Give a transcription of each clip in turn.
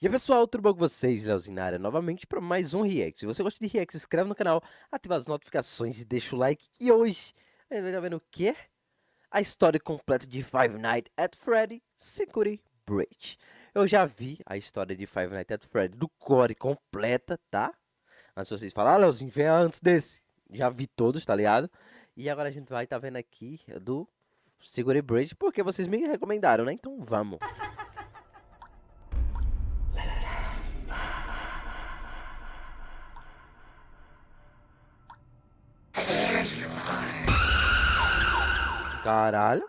E aí pessoal, tudo bom com vocês? Leozinho na área novamente para mais um React. Se você gosta de React, se inscreve no canal, ativa as notificações e deixa o like. E hoje a gente vai estar vendo o quê? A história completa de Five Nights at Freddy Security Breach. Eu já vi a história de Five Nights at Freddy do Core completa, tá? Antes de vocês falarem, Leozinho, vem antes desse. Já vi todos, tá ligado? E agora a gente vai estar vendo aqui do Security Breach, porque vocês me recomendaram, né? Então vamos. Caralho.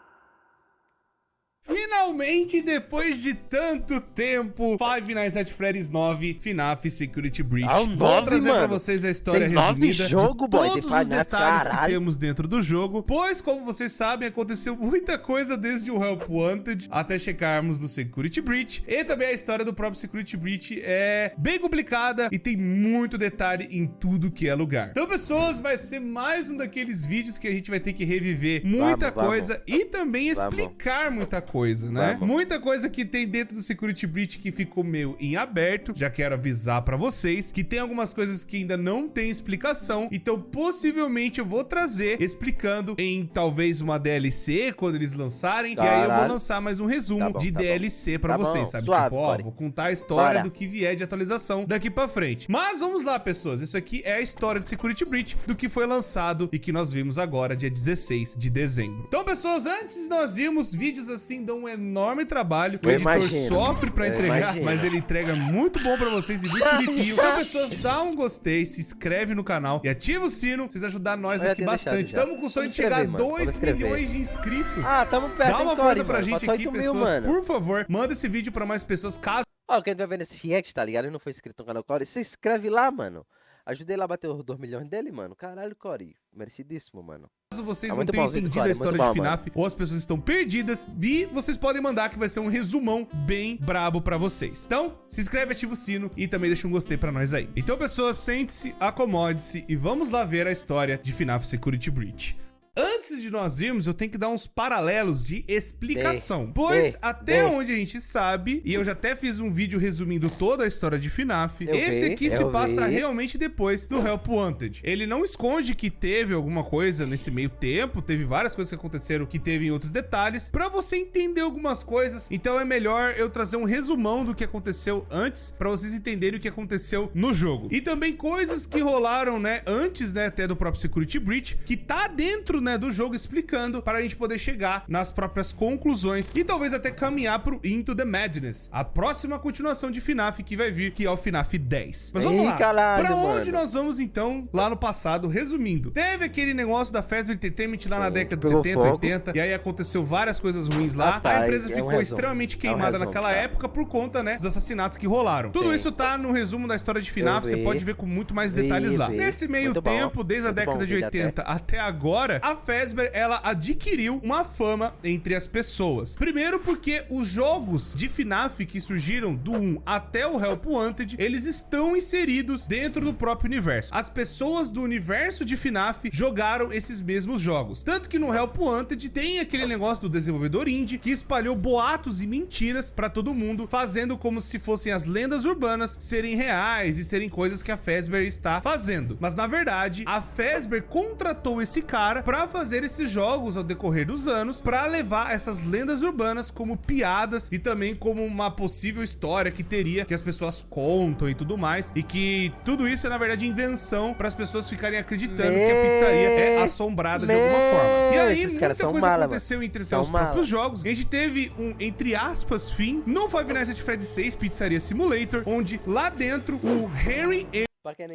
Finalmente, depois de tanto tempo, Five Nights at Freddy's 9 FNAF Security Breach. Ah, o Vou 9, trazer pra mano. vocês a história Tem 9 resumida jogo, de boy, de todos os FNAF, detalhes que caralho. temos dentro do jogo, pois, como vocês sabem, aconteceu muita coisa desde o Help Wanted até chegarmos no Security Breach, e também a história do próprio Security Breach é bem complicada e tem muito detalhe em tudo que é lugar. Então, pessoas, vai ser mais um daqueles vídeos que a gente vai ter que reviver muita coisa e também explicar muita coisa, né? Muita coisa que tem dentro do Security Breach que ficou meio em aberto. Já quero avisar pra vocês que tem algumas coisas que ainda não tem explicação. Então, possivelmente, eu vou trazer explicando em talvez uma DLC quando eles lançarem. Caralho. E aí eu vou lançar mais um resumo de DLC pra vocês, sabe? Suave, tipo, ó, Core. vou contar a história Bora. do que vier de atualização daqui pra frente. Mas vamos lá, pessoas. Isso aqui é a história de Security Breach do que foi lançado e que nós vimos agora, dia 16 de dezembro. Então, pessoas, antes nós vimos vídeos assim, dão um enorme trabalho. O editor imagino. sofre pra Eu entregar, imagino. mas ele entrega muito bom pra vocês e muito bonitinho. Então, pessoas, dá um gostei, se inscreve no canal e ativa o sino pra vocês ajudar nós Eu já aqui tinha bastante. deixado já. Tamo com o sonho Vamos de chegar a escrever, mano. 2 Vamos escrever. milhões de inscritos. Ah, tamo perto, Dá uma hein, força Core, pra mano. gente Falta aqui, 8 mil, pessoas. mano. Por favor, manda esse vídeo pra mais pessoas, caso Ó, quem vai ver nesse react, tá ligado? E não foi inscrito no canal Core, se inscreve lá, mano. Ajudei lá a bater os 2 milhões dele, mano. Caralho, Core. Merecidíssimo, mano. vocês É não muito tenham bonzinho do entendido a Core, história muito de bom, FNAF ou as pessoas estão perdidas, vocês podem mandar que vai ser um resumão bem brabo pra vocês. Então, se inscreve, ativa o sino e também deixa um gostei pra nós aí. Então, pessoas, sente-se, acomode-se e vamos lá ver a história de FNAF Security Breach. Antes de nós irmos, eu tenho que dar uns paralelos de explicação. Pois, até onde a gente sabe, e eu já até fiz um vídeo resumindo toda a história de FNAF, esse aqui se passa realmente depois do Help Wanted. Ele não esconde que teve alguma coisa nesse meio tempo, teve várias coisas que aconteceram que teve em outros detalhes, pra você entender algumas coisas. Então é melhor eu trazer um resumão do que aconteceu antes, pra vocês entenderem o que aconteceu no jogo. E também coisas que rolaram, né, antes, né, até do próprio Security Breach, que tá dentro, né, do jogo, explicando para a gente poder chegar nas próprias conclusões e talvez até caminhar pro Into the Madness, a próxima continuação de FNAF que vai vir, que é o FNAF 10. Mas vamos lá, caralho, pra onde mano. nós vamos então, lá no passado, resumindo. Teve aquele negócio da Fazbear Entertainment lá na década de pegou 70, fogo. 80, e aí aconteceu várias coisas ruins lá. tá, A empresa é um ficou resumo. extremamente É um queimada resumo, naquela tá. época por conta, né, dos assassinatos que rolaram. Tudo Sim. isso tá no resumo da história de FNAF, você vi. pode ver com muito mais detalhes lá. Vi. Nesse meio Muito bom. tempo, desde a Muito bom década de vídeo 80 até agora, a Fazbear, ela adquiriu uma fama entre as pessoas. Primeiro porque os jogos de FNAF que surgiram do 1 até o Help Wanted, eles estão inseridos dentro do próprio universo. As pessoas do universo de FNAF jogaram esses mesmos jogos. Tanto que no Help Wanted tem aquele negócio do desenvolvedor indie que espalhou boatos e mentiras pra todo mundo, fazendo como se fossem as lendas urbanas serem reais e serem coisas que a Fazbear está fazendo. Mas na verdade, a Fazbear contratou esse cara pra fazer esses jogos ao decorrer dos anos, pra levar essas lendas urbanas como piadas e também como uma possível história que teria, que as pessoas contam e tudo mais, e que tudo isso é na verdade invenção para as pessoas ficarem acreditando que a pizzaria é assombrada de alguma forma. E aí Esses caras muita são coisa mala, aconteceu entre São os mala. próprios jogos. A gente teve um, entre aspas, fim no Five Nights at Freddy's 6 Pizzaria Simulator, onde lá dentro o Harry Pra quem não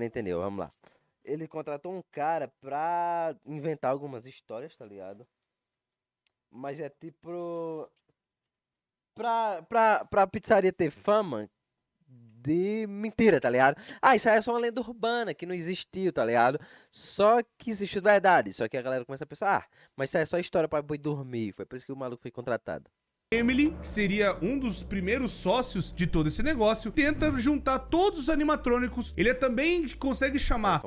entendeu, vamos lá. Ele contratou um cara pra inventar algumas histórias, tá ligado? Mas é tipo... Pra pizzaria ter fama de mentira, tá ligado? Ah, isso aí é só uma lenda urbana que não existiu, tá ligado? Só que existiu de verdade. Só que a galera começa a pensar, ah, mas isso aí é só história pra boi dormir. Foi por isso que o maluco foi contratado. Emily, que seria um dos primeiros sócios de todo esse negócio, tenta juntar todos os animatrônicos. Ele também consegue chamar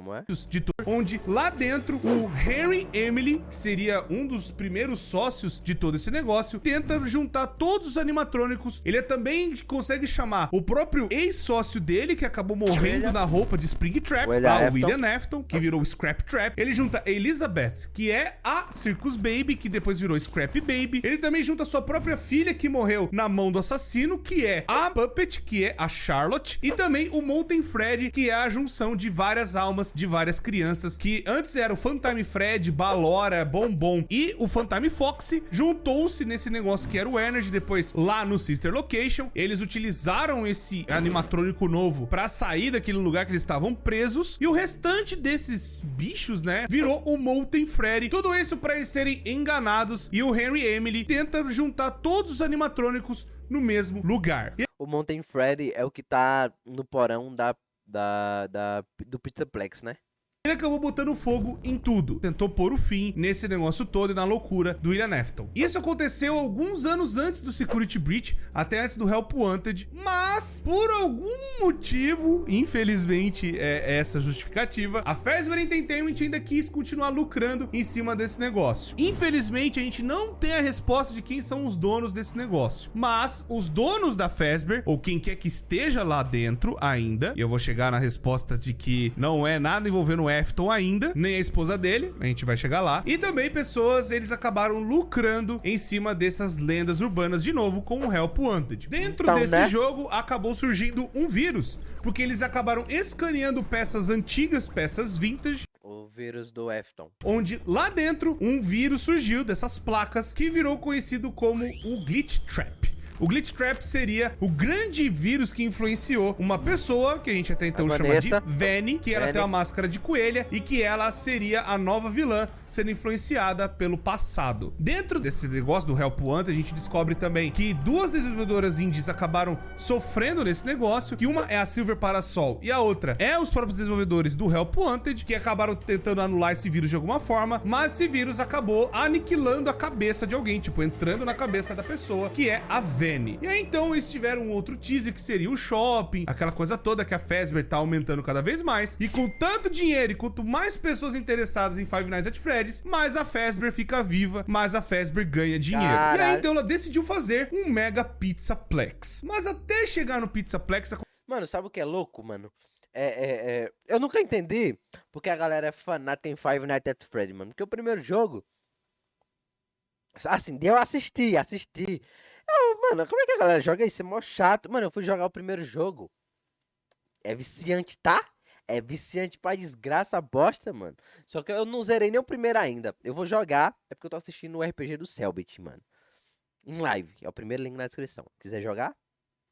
de onde lá dentro o Henry Emily, que seria um dos primeiros sócios de todo esse negócio, tenta juntar todos os animatrônicos. Ele também consegue chamar o próprio ex-sócio dele, que acabou morrendo na roupa de Springtrap, o William Afton, que virou Scrap Trap. Ele junta Elizabeth, que é a Circus Baby, que depois virou Scrap Baby. Ele também junta sua própria filha, que morreu na mão do assassino, que é a Puppet, que é a Charlotte, e também o Molten Fred, que é a junção de várias almas de várias crianças, que antes era o Funtime Fred, Balora, Bombom e o Funtime Foxy, juntou-se nesse negócio que era o Energy. Depois, lá no Sister Location, eles utilizaram esse animatrônico novo pra sair daquele lugar que eles estavam presos, e o restante desses bichos, né, virou o Molten Freddy. Tudo isso pra eles serem enganados, e o Henry Emily tenta juntar todos os animatrônicos no mesmo lugar. O Molten Freddy é o que tá no porão do Pizzaplex, né? Ele acabou botando fogo em tudo. Tentou pôr o fim nesse negócio todo e na loucura do William Afton. Isso aconteceu alguns anos antes do Security Breach, até antes do Help Wanted, mas por algum motivo, infelizmente é essa justificativa, a Fazbear Entertainment ainda quis continuar lucrando em cima desse negócio. Infelizmente, a gente não tem a resposta de quem são os donos desse negócio, mas os donos da Fazbear, ou quem quer que esteja lá dentro ainda, e eu vou chegar na resposta de que não é nada envolvendo o Afton ainda, nem a esposa dele, a gente vai chegar lá. E também pessoas, eles acabaram lucrando em cima dessas lendas urbanas de novo com o Help Wanted. Dentro desse jogo acabou surgindo um vírus, porque eles acabaram escaneando peças antigas, peças vintage. O vírus do Afton. Onde lá dentro um vírus surgiu dessas placas que virou conhecido como o Glitch Trap. O Glitch Trap seria o grande vírus que influenciou uma pessoa, que a gente até então chama de Vanny, que ela tem uma máscara de coelha e que ela seria a nova vilã, sendo influenciada pelo passado. Dentro desse negócio do Help Wanted, a gente descobre também que duas desenvolvedoras indies acabaram sofrendo nesse negócio, que uma é a Silver Parasol e a outra é os próprios desenvolvedores do Help Wanted, que acabaram tentando anular esse vírus de alguma forma, mas esse vírus acabou aniquilando a cabeça de alguém, tipo, entrando na cabeça da pessoa, que é a Vanny. E aí então eles tiveram um outro teaser que seria o shopping, aquela coisa toda que a Fazbear tá aumentando cada vez mais, e com tanto dinheiro e quanto mais pessoas interessadas em Five Nights at Freddy's, mais a Fazbear fica viva, mais a Fazbear ganha dinheiro. Caralho. E aí então ela decidiu fazer um mega Pizzaplex. Mas até chegar no Pizzaplex... Mano, sabe o que é louco, mano? Eu nunca entendi porque a galera é fanática em Five Nights at Freddy's, mano. Porque o primeiro jogo... Assim, eu assisti. Mano, como é que a galera joga isso? É mó chato. Mano, eu fui jogar o primeiro jogo. É viciante, tá? É viciante pra desgraça, bosta, mano. Só que eu não zerei nem o primeiro ainda. Eu vou jogar, é porque eu tô assistindo o RPG do Cellbit, mano. Em live. É o primeiro link na descrição. Quiser jogar?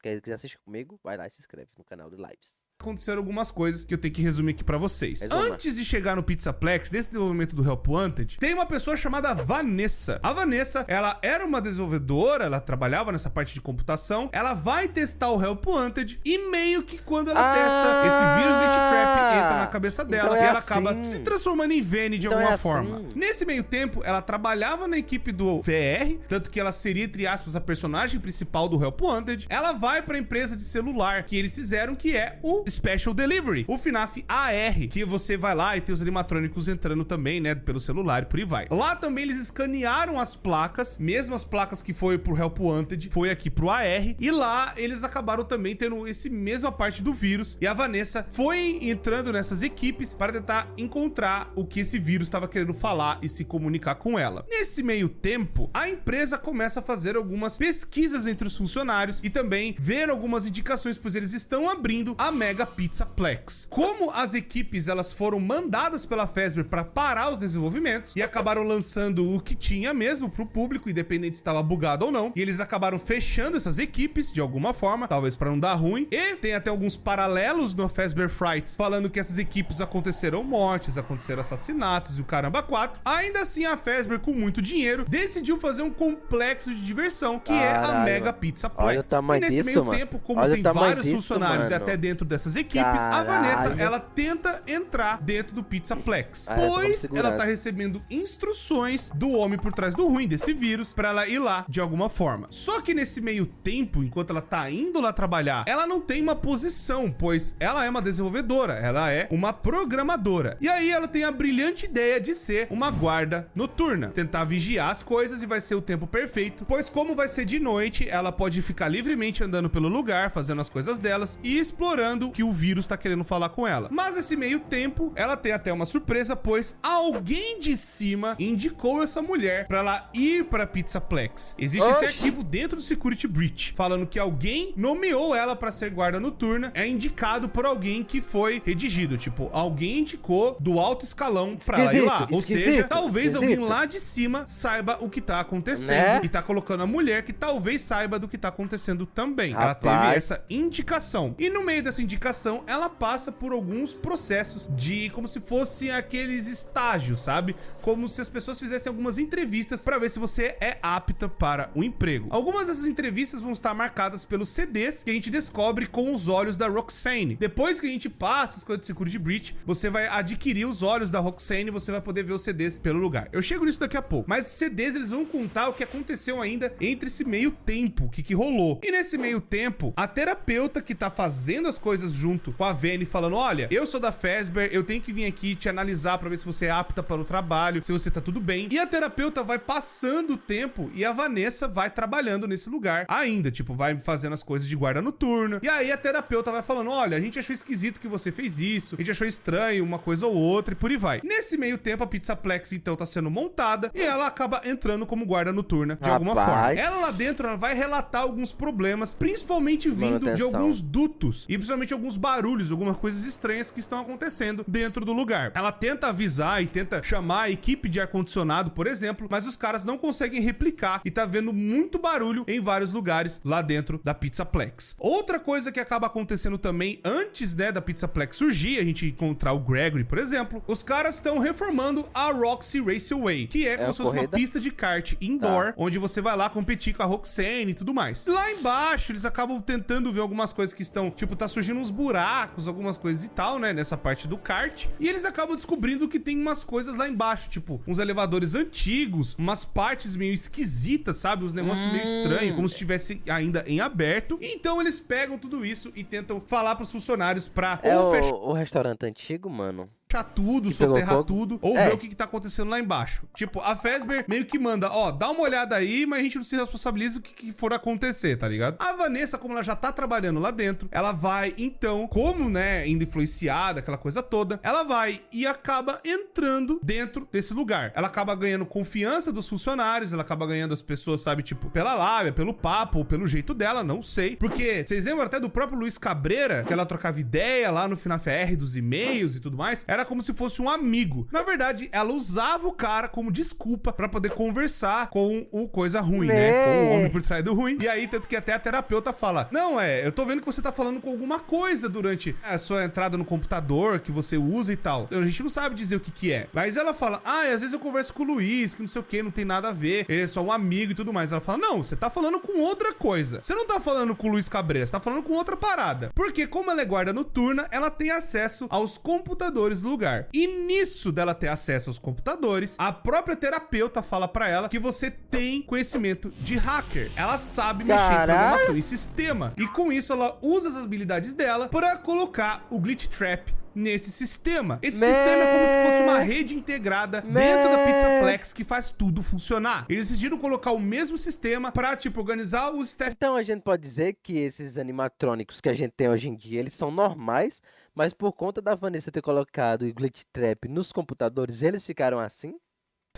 Quiser assistir comigo? Vai lá e se inscreve no canal do Lives. Aconteceram algumas coisas que eu tenho que resumir aqui pra vocês. Antes de chegar no Pizzaplex, desse desenvolvimento do Help Wanted, tem uma pessoa chamada Vanessa. A Vanessa, ela era uma desenvolvedora, ela trabalhava nessa parte de computação, ela vai testar o Help Wanted e meio que quando ela testa, esse vírus Glitch Trap entra na cabeça dela então e ela acaba se transformando em Vanny de alguma forma. Nesse meio tempo, ela trabalhava na equipe do VR, tanto que ela seria, entre aspas, a personagem principal do Help Wanted. Ela vai pra empresa de celular que eles fizeram, que é o Special Delivery, o FNAF AR, que você vai lá e tem os animatrônicos entrando também, né, pelo celular e por aí vai. Lá também eles escanearam as placas, mesmo as placas que foi pro Help Wanted, foi aqui pro AR, e lá eles acabaram também tendo esse mesma parte do vírus, e a Vanessa foi entrando nessas equipes para tentar encontrar o que esse vírus estava querendo falar e se comunicar com ela. Nesse meio tempo, a empresa começa a fazer algumas pesquisas entre os funcionários e também ver algumas indicações, pois eles estão abrindo a Mega Pizzaplex. Como as equipes elas foram mandadas pela Fazbear para parar os desenvolvimentos e acabaram lançando o que tinha mesmo pro público, independente se estava bugado ou não, e eles acabaram fechando essas equipes de alguma forma, talvez para não dar ruim, e tem até alguns paralelos no Fazbear Frights falando que essas equipes aconteceram mortes, aconteceram assassinatos e o caramba 4. Ainda assim, a Fazbear, com muito dinheiro, decidiu fazer um complexo de diversão que é a Mega Pizzaplex. Olha o tamanho e nesse disso, meio tempo, como tem vários funcionários e até dentro dessa dessas equipes, a Vanessa, ela tenta entrar dentro do Pizzaplex, pois ela tá recebendo instruções do homem por trás do ruim, desse vírus, pra ela ir lá de alguma forma. Só que nesse meio tempo, enquanto ela tá indo lá trabalhar, ela não tem uma posição, pois ela é uma desenvolvedora, ela é uma programadora. E aí ela tem a brilhante ideia de ser uma guarda noturna, tentar vigiar as coisas, e vai ser o tempo perfeito, pois como vai ser de noite, ela pode ficar livremente andando pelo lugar, fazendo as coisas delas e explorando o que o vírus tá querendo falar com ela. Mas nesse meio tempo, ela tem até uma surpresa, pois alguém de cima indicou essa mulher pra ela ir pra Pizzaplex. Existe esse arquivo dentro do Security Breach, falando que alguém nomeou ela pra ser guarda noturna, é indicado por alguém que foi redigido, tipo, alguém indicou do alto escalão pra ela ir lá. Ou seja, talvez alguém lá de cima saiba o que tá acontecendo, e tá colocando a mulher que talvez saiba do que tá acontecendo também. Ela teve essa indicação. E no meio dessa indicação, ela passa por alguns processos de como se fossem aqueles estágios, sabe? Como se as pessoas fizessem algumas entrevistas pra ver se você é apta para o emprego. Algumas dessas entrevistas vão estar marcadas pelos CDs que a gente descobre com os olhos da Roxane. Depois que a gente passa as coisas do Security Breach, você vai adquirir os olhos da Roxane e você vai poder ver os CDs pelo lugar. Eu chego nisso daqui a pouco. Mas os CDs, eles vão contar o que aconteceu ainda entre esse meio tempo, o que rolou. E nesse meio tempo, a terapeuta que tá fazendo as coisas junto com a Vene, falando, olha, eu sou da Fazbear, eu tenho que vir aqui te analisar pra ver se você é apta para o trabalho, se você tá tudo bem. E a terapeuta vai passando o tempo e a Vanessa vai trabalhando nesse lugar ainda, tipo, vai fazendo as coisas de guarda noturna. E aí a terapeuta vai falando, olha, a gente achou esquisito que você fez isso, a gente achou estranho uma coisa ou outra e por aí vai. Nesse meio tempo, a Pizzaplex, então, tá sendo montada e ela acaba entrando como guarda noturna de alguma forma. Ela lá dentro, ela vai relatar alguns problemas, principalmente vindo de alguns dutos e principalmente alguns barulhos, algumas coisas estranhas que estão acontecendo dentro do lugar. Ela tenta avisar e tenta chamar a equipe de ar-condicionado, por exemplo, mas os caras não conseguem replicar e tá vendo muito barulho em vários lugares lá dentro da Pizzaplex. Outra coisa que acaba acontecendo também antes, né, da Pizzaplex surgir, a gente encontrar o Gregory, por exemplo, os caras estão reformando a Roxy Raceway, que é como se fosse uma pista de kart indoor, onde você vai lá competir com a Roxane e tudo mais. Lá embaixo, eles acabam tentando ver algumas coisas que estão, tipo, tá surgindo uns buracos, algumas coisas e tal, né, nessa parte do kart, e eles acabam descobrindo que tem umas coisas lá embaixo, tipo, uns elevadores antigos, umas partes meio esquisitas, sabe, uns negócios meio estranhos, como se estivesse ainda em aberto. E então eles pegam tudo isso e tentam falar pros funcionários pra ou fechar o restaurante antigo, mano. Tudo, soterrar tudo, ou ver o que tá acontecendo lá embaixo. Tipo, a Fazbear meio que manda, ó, dá uma olhada aí, mas a gente não se responsabiliza do que for acontecer, tá ligado? A Vanessa, como ela já tá trabalhando lá dentro, ela vai, então, como, né, indo influenciada, aquela coisa toda, ela vai e acaba entrando dentro desse lugar. Ela acaba ganhando confiança dos funcionários, ela acaba ganhando as pessoas, sabe, tipo, pela lábia, pelo papo, ou pelo jeito dela, não sei. Porque, vocês lembram até do próprio Luiz Cabreira, que ela trocava ideia lá no FNAF-R dos e-mails e tudo mais? Era como se fosse um amigo. Na verdade, ela usava o cara como desculpa pra poder conversar com o coisa ruim, né? Com o homem por trás do ruim. E aí, tanto que até a terapeuta fala, não, eu tô vendo que você tá falando com alguma coisa durante a sua entrada no computador que você usa e tal. A gente não sabe dizer o que é. Mas ela fala, às vezes eu converso com o Luiz, que não sei o que, não tem nada a ver. Ele é só um amigo e tudo mais. Ela fala, não, você tá falando com outra coisa. Você não tá falando com o Luiz Cabreira, você tá falando com outra parada. Porque como ela é guarda noturna, ela tem acesso aos computadores do lugar. E nisso dela ter acesso aos computadores, a própria terapeuta fala pra ela que você tem conhecimento de hacker. Ela sabe mexer em programação e sistema. E com isso ela usa as habilidades dela para colocar o Glitch Trap nesse sistema. Esse sistema é como se fosse uma rede integrada dentro da Pizzaplex que faz tudo funcionar. Eles decidiram colocar o mesmo sistema pra, tipo, organizar os staff. Então a gente pode dizer que esses animatrônicos que a gente tem hoje em dia, eles são normais, mas por conta da Vanessa ter colocado o Glitch Trap nos computadores, eles ficaram assim?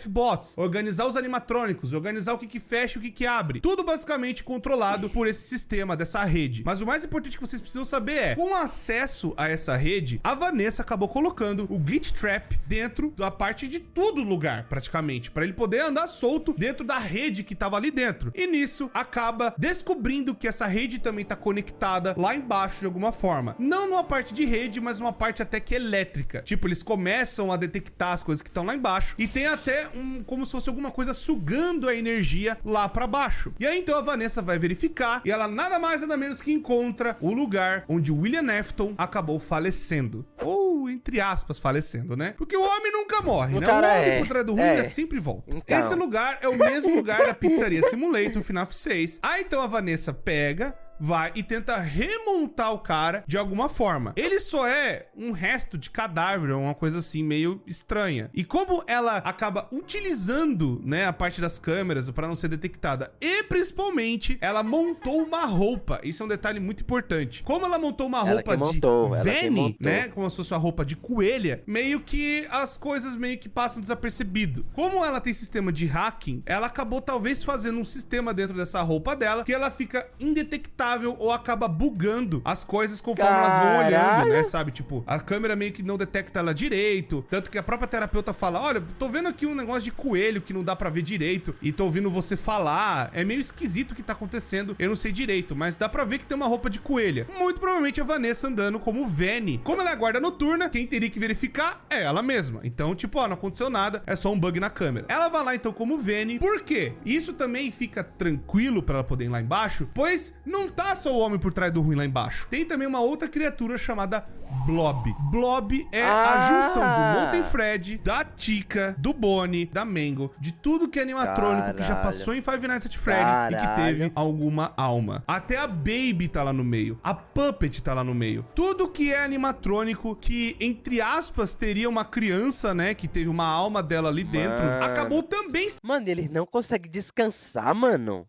Bots, organizar os animatrônicos, organizar o que fecha e o que abre. Tudo basicamente controlado por esse sistema, dessa rede. Mas o mais importante que vocês precisam saber é, com acesso a essa rede, a Vanessa acabou colocando o Glitch Trap dentro da parte de todo lugar, praticamente, para ele poder andar solto dentro da rede que tava ali dentro. E nisso, acaba descobrindo que essa rede também tá conectada lá embaixo de alguma forma. Não numa parte de rede, mas numa parte até que elétrica. Tipo, eles começam a detectar as coisas que estão lá embaixo e tem até como se fosse alguma coisa sugando a energia lá pra baixo. E aí então a Vanessa vai verificar e ela nada mais nada menos que encontra o lugar onde o William Afton acabou falecendo. Ou, entre aspas, falecendo, né? Porque o homem nunca morre, né? O homem por trás do ruim sempre volta. Então. Esse lugar é o mesmo lugar da pizzaria Simulator, FNAF 6. Aí então a Vanessa pega, vai e tenta remontar o cara de alguma forma. Ele só é um resto de cadáver, uma coisa assim meio estranha. E como ela acaba utilizando, né, a parte das câmeras para não ser detectada, e principalmente ela montou uma roupa. Isso é um detalhe muito importante. Como ela montou uma roupa de Vanny, né, como se fosse uma roupa de coelha, meio que as coisas meio que passam desapercebido. Como ela tem sistema de hacking, ela acabou talvez fazendo um sistema dentro dessa roupa dela que ela fica indetectável ou acaba bugando as coisas conforme elas vão olhando, né, sabe? Tipo, a câmera meio que não detecta ela direito, tanto que a própria terapeuta fala, olha, tô vendo aqui um negócio de coelho que não dá pra ver direito e tô ouvindo você falar, é meio esquisito o que tá acontecendo, eu não sei direito, mas dá pra ver que tem uma roupa de coelha. Muito provavelmente a Vanessa andando como Vanny. Como ela é guarda noturna, quem teria que verificar é ela mesma. Então, tipo, ó, não aconteceu nada, é só um bug na câmera. Ela vai lá então como Vanny. Por quê? Isso também fica tranquilo pra ela poder ir lá embaixo, pois não tá só o homem por trás do ruim lá embaixo. Tem também uma outra criatura chamada Blob. Blob é a junção do Mountain Fred, da Tika, do Bonnie, da Mango, de tudo que é animatrônico que já passou em Five Nights at Freddy's e que teve alguma alma. Até a Baby tá lá no meio. A Puppet tá lá no meio. Tudo que é animatrônico que, entre aspas, teria uma criança, né, que teve uma alma dela ali dentro, acabou também... Mano, ele não consegue descansar, mano.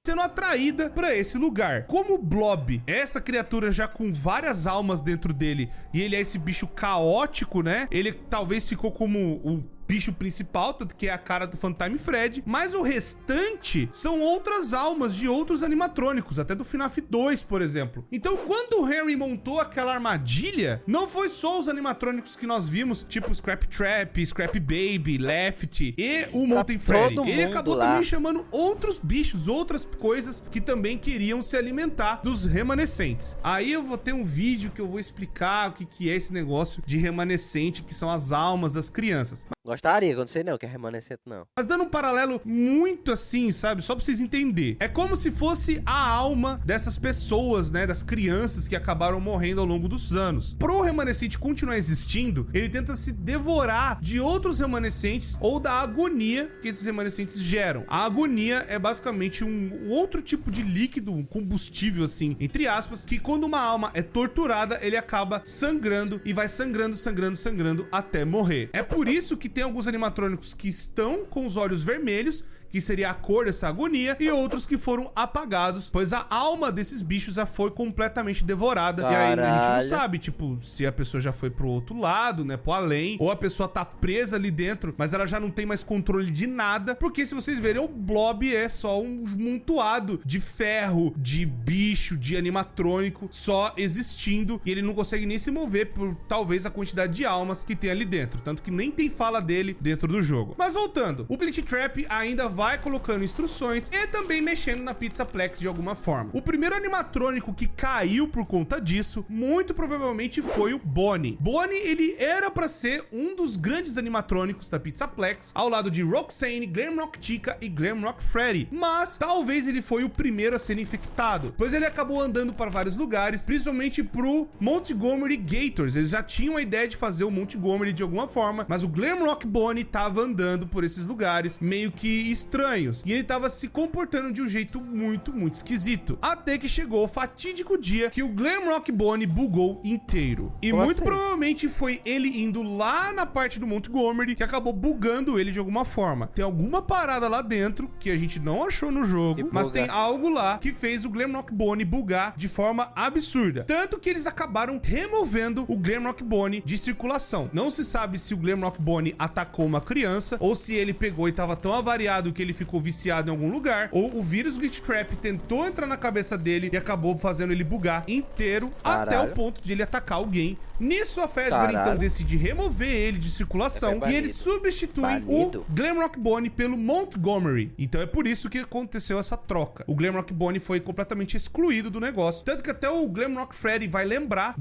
Sendo atraída pra esse lugar. Como o Blob é essa criatura já com várias almas dentro dele e ele é esse bicho caótico, né? Ele talvez ficou como o bicho principal, tanto que é a cara do Funtime Fred, mas o restante são outras almas de outros animatrônicos, até do FNAF 2, por exemplo. Então, quando o Harry montou aquela armadilha, não foi só os animatrônicos que nós vimos, tipo Scrap Trap, Scrap Baby, Lefty e o Mountain Freddy. Ele acabou também chamando outros bichos, outras coisas que também queriam se alimentar dos remanescentes. Aí eu vou ter um vídeo que eu vou explicar o que é esse negócio de remanescente, que são as almas das crianças. Gostaria, não sei não que é remanescente não. Mas dando um paralelo muito assim, sabe? Só pra vocês entenderem. É como se fosse a alma dessas pessoas, né? Das crianças que acabaram morrendo ao longo dos anos. Pro remanescente continuar existindo, ele tenta se devorar de outros remanescentes ou da agonia que esses remanescentes geram. A agonia é basicamente um outro tipo de líquido, um combustível assim, entre aspas, que quando uma alma é torturada, ele acaba sangrando e vai sangrando, sangrando, sangrando até morrer. É por isso que tem alguns animatrônicos que estão com os olhos vermelhos, que seria a cor dessa agonia, e outros que foram apagados, pois a alma desses bichos já foi completamente devorada. Caralho. E aí a gente não sabe, tipo, se a pessoa já foi pro outro lado, né, pro além, ou a pessoa tá presa ali dentro, mas ela já não tem mais controle de nada, porque se vocês verem, o Blob é só um montoado de ferro, de bicho, de animatrônico, só existindo, e ele não consegue nem se mover por talvez a quantidade de almas que tem ali dentro, tanto que nem tem fala dele dentro do jogo. Mas voltando, o Glitch Trap ainda vai colocando instruções e também mexendo na Pizzaplex de alguma forma. O primeiro animatrônico que caiu por conta disso, muito provavelmente foi o Bonnie. Bonnie, ele era pra ser um dos grandes animatrônicos da Pizzaplex, ao lado de Roxane, Glamrock Tika e Glamrock Freddy, mas talvez ele foi o primeiro a ser infectado, pois ele acabou andando para vários lugares, principalmente pro Montgomery Gators. Eles já tinham a ideia de fazer o Montgomery de alguma forma, mas o Glamrock Bonnie tava andando por esses lugares, meio que estranhos, e ele tava se comportando de um jeito muito esquisito, até que chegou o fatídico dia que o Glamrock Bonnie bugou inteiro. E muito provavelmente foi ele indo lá na parte do Montgomery que acabou bugando ele de alguma forma. Tem alguma parada lá dentro que a gente não achou no jogo, mas tem algo lá que fez o Glamrock Bonnie bugar de forma absurda. Tanto que eles acabaram removendo o Glamrock Bonnie de circulação. Não se sabe se o Glamrock Bonnie atacou uma criança, ou se ele pegou e tava tão avariado que ele ficou viciado em algum lugar, ou o vírus Glitch Trap tentou entrar na cabeça dele e acabou fazendo ele bugar inteiro, até o ponto de ele atacar alguém Nisso a Fazbear então decide remover ele de circulação e eles substituem o Glamrock Bonnie pelo Montgomery. Então é por isso que aconteceu essa troca. O Glamrock Bonnie foi completamente excluído do negócio. Tanto que até o Glamrock Freddy vai lembrar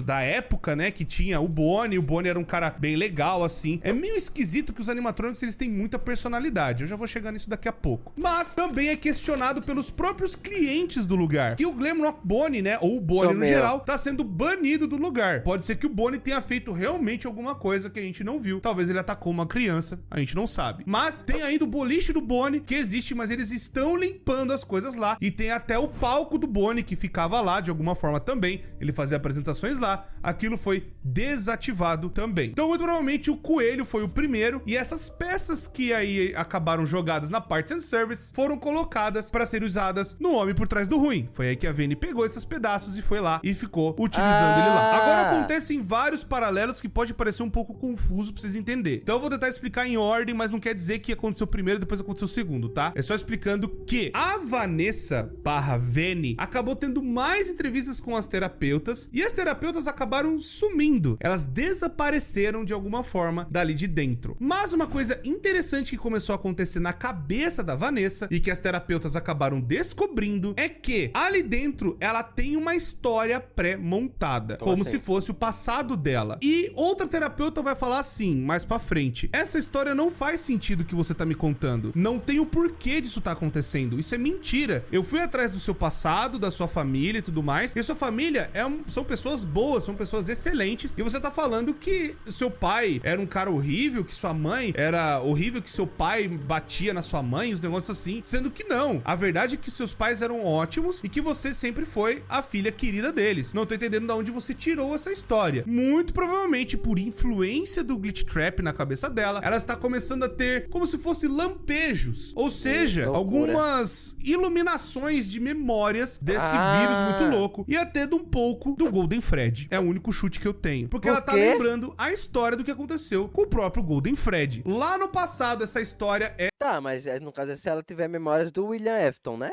da época, né, que tinha o Bonnie. O Bonnie era um cara bem legal, assim. É meio esquisito que os animatrônicos, eles têm muita personalidade. Eu já vou chegar nisso daqui a pouco. Mas também é questionado pelos próprios clientes do lugar, que o Glamrock Bonnie, né, ou o Bonnie no geral, tá sendo banido do lugar. Pode ser que o Bonnie tenha feito realmente alguma coisa que a gente não viu. Talvez ele atacou uma criança, a gente não sabe. Mas tem ainda o boliche do Bonnie, que existe, mas eles estão limpando as coisas lá. E tem até o palco do Bonnie, que ficava lá de alguma forma também. Ele fazia apresentações lá. Aquilo foi desativado também. Então, muito provavelmente, o coelho foi o primeiro. E essas peças que aí acabaram jogadas na Parts and Service foram colocadas para serem usadas no Homem por Trás do Ruim. Foi aí que a Vene pegou esses pedaços e foi lá e ficou utilizando ele lá. Agora acontecem vários paralelos que pode parecer um pouco confuso pra vocês entenderem. Então eu vou tentar explicar em ordem, mas não quer dizer que aconteceu primeiro e depois aconteceu o segundo, tá? É só explicando que a Vanessa / Vene acabou tendo mais entrevistas com as terapeutas e as terapeutas acabaram sumindo. Elas desapareceram de alguma forma dali de dentro. Mas uma coisa interessante que começou a acontecer na cabeça da Vanessa e que as terapeutas acabaram descobrindo é que ali dentro ela tem uma história pré-montada, como se fosse o passado dela. E outra terapeuta vai falar assim, mais pra frente: essa história não faz sentido que você tá me contando. Não tem o porquê disso tá acontecendo. Isso é mentira. Eu fui atrás do seu passado, da sua família e tudo mais. E a sua família são pessoas boas, são pessoas excelentes. E você tá falando que seu pai era um cara horrível, que sua mãe era horrível, que seu pai batia na sua mãe, os negócios assim. Sendo que não. A verdade é que seus pais eram ótimos e que você sempre foi a filha querida deles. Não tô entendendo de onde você tirou essa história. Muito provavelmente por influência do Glitch Trap na cabeça dela, ela está começando a ter como se fosse lampejos, ou seja, algumas iluminações de memórias desse vírus muito louco e até de um pouco do Golden Freddy. É o único chute que eu tenho, porque ela tá lembrando a história do que aconteceu com o próprio Golden Freddy. Lá no passado, essa história é... Tá, mas no caso é se ela tiver memórias do William Afton, né?